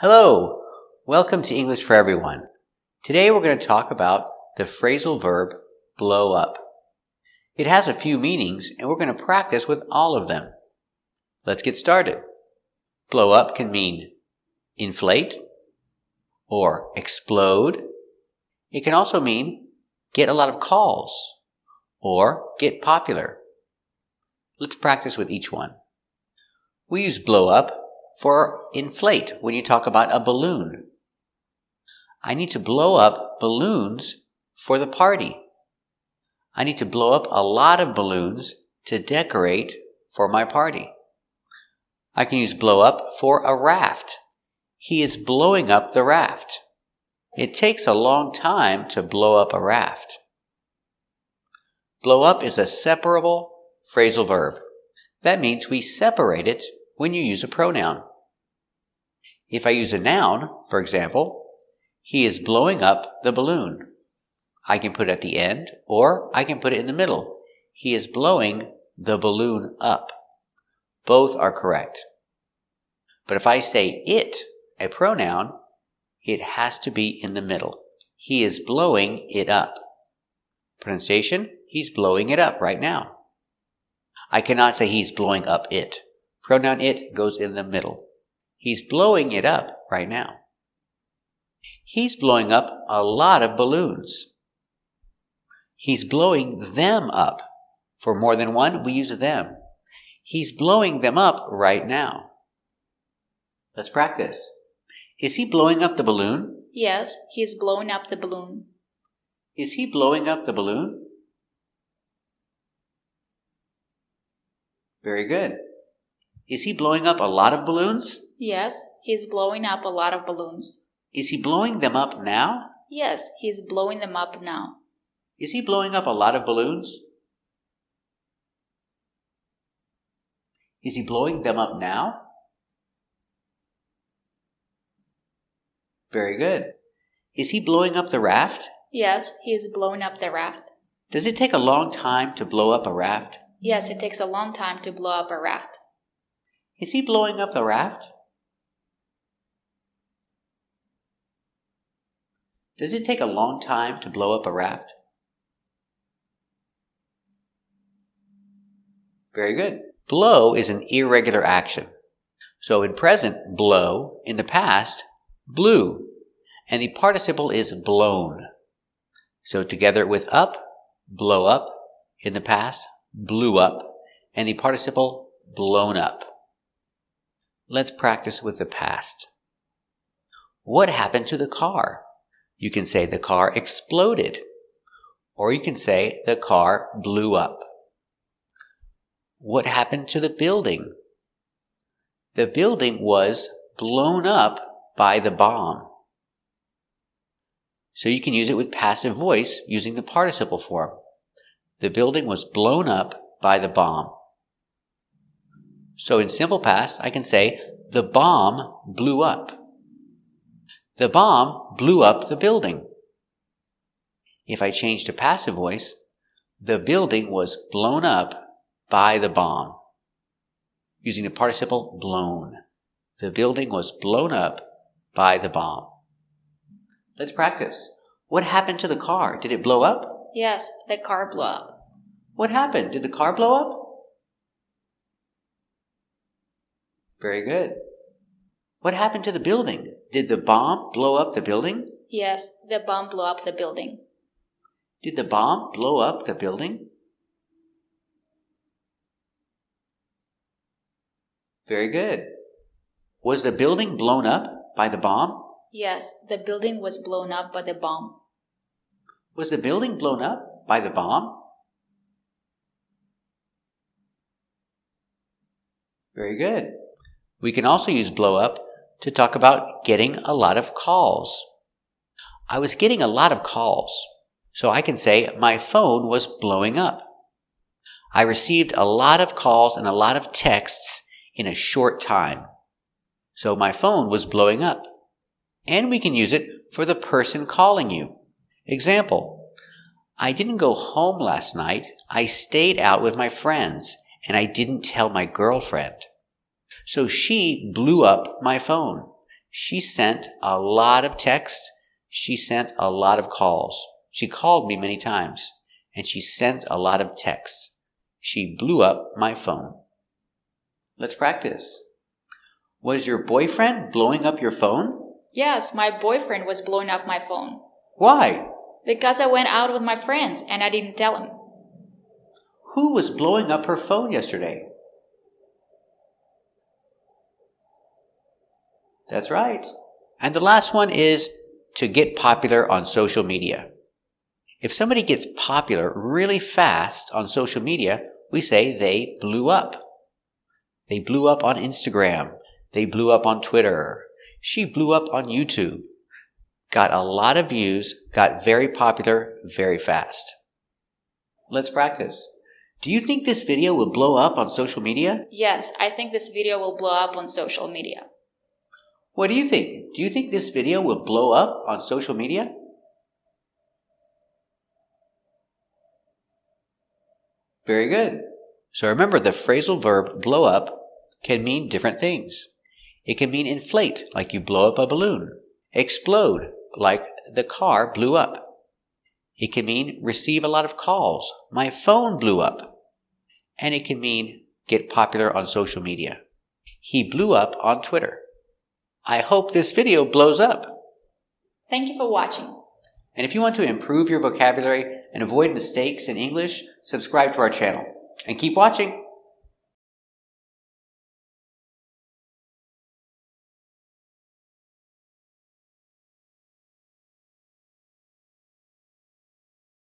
Hello! Welcome to English for Everyone. Today we're going to talk about the phrasal verb blow up. It has a few meanings and we're going to practice with all of them. Let's get started. Blow up can mean inflate or explode. It can also mean get a lot of calls or get popular. Let's practice with each one. We use blow up for inflate when you talk about a balloon. I need to blow up balloons for the party. I need to blow up a lot of balloons to decorate for my party. I can use blow up for a raft. He is blowing up the raft. It takes a long time to blow up a raft. Blow up is a separable phrasal verb. That means we separate it when you use a pronoun. If I use a noun, for example, he is blowing up the balloon. I can put it at the end or I can put it in the middle. He is blowing the balloon up. Both are correct. But if I say it, a pronoun, it has to be in the middle. He is blowing it up. Pronunciation, he's blowing it up right now. I cannot say he's blowing up it. Pronoun it goes in the middle. He's blowing it up right now. He's blowing up a lot of balloons. He's blowing them up. For more than one, we use them. He's blowing them up right now. Let's practice. Is he blowing up the balloon? Yes, he's blowing up the balloon. Is he blowing up the balloon? Very good. Is he blowing up a lot of balloons? Yes, he's blowing up a lot of balloons. Is he blowing them up now? Yes, he's blowing them up now. Is he blowing up a lot of balloons? Is he blowing them up now? Very good. Is he blowing up the raft? Yes, he's blowing up the raft. Does it take a long time to blow up a raft? Yes, it takes a long time to blow up a raft. Is he blowing up the raft? Does it take a long time to blow up a raft? Very good. Blow is an irregular action. So in present, blow. In the past, blew. And the participle is blown. So together with up, blow up. In the past, blew up. And the participle blown up. Let's practice with the past. What happened to the car? You can say the car exploded. Or you can say the car blew up. What happened to the building? The building was blown up by the bomb. So you can use it with passive voice using the participle form. The building was blown up by the bomb. So in simple past, I can say, the bomb blew up. The bomb blew up the building. If I change to passive voice, the building was blown up by the bomb. Using the participle blown. The building was blown up by the bomb. Let's practice. What happened to the car? Did it blow up? Yes, the car blew up. What happened? Did the car blow up? Very good. What happened to the building? Did the bomb blow up the building? Yes, the bomb blew up the building. Did the bomb blow up the building? Very good. Was the building blown up by the bomb? Yes, the building was blown up by the bomb. Was the building blown up by the bomb? Very good. We can also use blow up to talk about getting a lot of calls. I was getting a lot of calls. So I can say my phone was blowing up. I received a lot of calls and a lot of texts in a short time. So my phone was blowing up. And we can use it for the person calling you. Example, I didn't go home last night. I stayed out with my friends and I didn't tell my girlfriend. So she blew up my phone. She sent a lot of texts. She sent a lot of calls. She called me many times. And she sent a lot of texts. She blew up my phone. Let's practice. Was your boyfriend blowing up your phone? Yes, my boyfriend was blowing up my phone. Why? Because I went out with my friends and I didn't tell him. Who was blowing up her phone yesterday? That's right. And the last one is to get popular on social media. If somebody gets popular really fast on social media, we say they blew up. They blew up on Instagram. They blew up on Twitter. She blew up on YouTube. Got a lot of views, got very popular very fast. Let's practice. Do you think this video will blow up on social media? Yes, I think this video will blow up on social media. What do you think? Do you think this video will blow up on social media? Very good. So remember, the phrasal verb blow up can mean different things. It can mean inflate, like you blow up a balloon. Explode, like the car blew up. It can mean receive a lot of calls. My phone blew up. And it can mean get popular on social media. He blew up on Twitter. I hope this video blows up. Thank you for watching. And if you want to improve your vocabulary and avoid mistakes in English, subscribe to our channel. And keep watching.